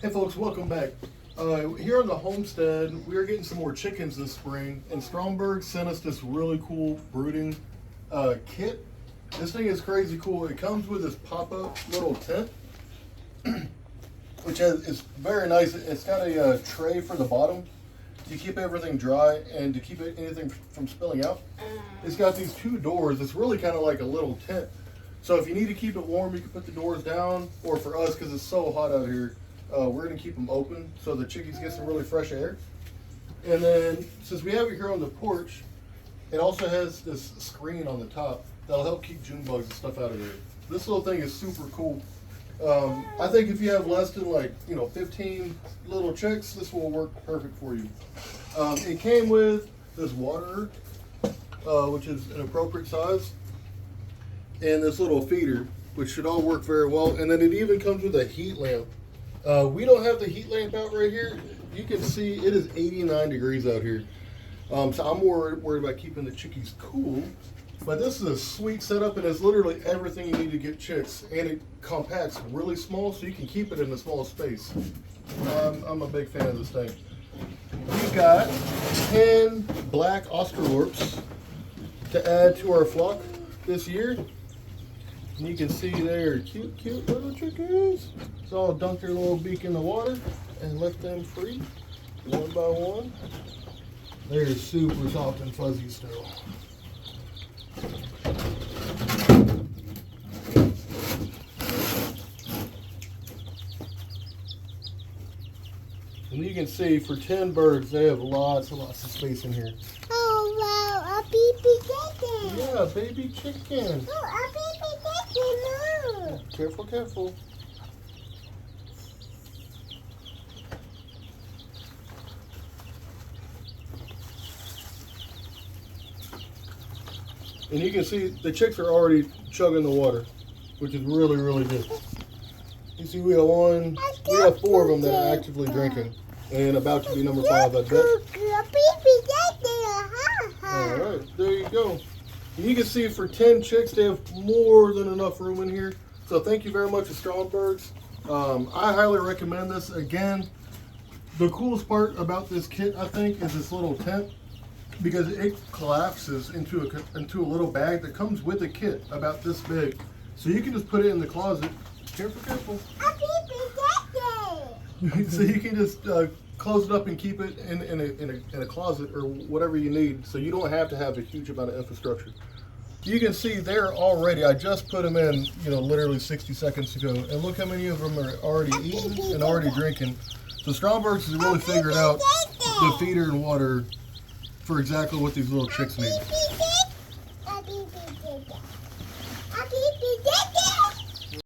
Hey folks, welcome back. Here on the homestead, we are getting some more chickens this spring, and Stromberg sent us this really cool brooding kit. This thing is crazy cool. It comes with this pop-up little tent, which is very nice. It's got a tray for the bottom to keep everything dry and to keep anything from spilling out. It's got these two doors. It's really kind of like a little tent. So if you need to keep it warm, you can put the doors down, or for us, because it's so hot out here, we're going to keep them open so the chickies get some really fresh air. And then, since we have it here on the porch, it also has this screen on the top that'll help keep June bugs and stuff out of there. This little thing is super cool. I think if you have less than 15 little chicks, this will work perfect for you. It came with this waterer, which is an appropriate size, and this little feeder, which should all work very well. And then it even comes with a heat lamp. We don't have the heat lamp out right here. You can see it is 89 degrees out here. So I'm more worried about keeping the chickies cool. But this is a sweet setup, and it's literally everything you need to get chicks. And it compacts really small, so you can keep it in a small space. I'm a big fan of this thing. We've got 10 black Australorps to add to our flock this year. And you can see they're cute, cute little chickies. So I'll dunk their little beak in the water and let them free one by one. They're super soft and fuzzy still. And you can see for 10 birds, they have lots and lots of space in here. Oh wow, a baby chicken. Yeah, baby chicken. Oh, a baby chicken. No. Careful, careful. And you can see the chicks are already chugging the water, which is really, really good. You see we have 4 of them that are actively drinking, and about to be number 5, I bet. Alright, there you go. And you can see for 10 chicks, they have more than enough room in here. So thank you very much to Stromberg's. I highly recommend this. Again, the coolest part about this kit, I think, is this little tent, because it collapses into a little bag that comes with a kit about this big. So you can just put it in the closet. Careful, careful. So you can just close it up and keep it in a closet or whatever you need, so you don't have to have a huge amount of infrastructure. You can see they're already, I just put them in, literally 60 seconds ago, and look how many of them are already eating and already drinking. So Stromberg's has really figured out the feeder and water for exactly what these little chicks need.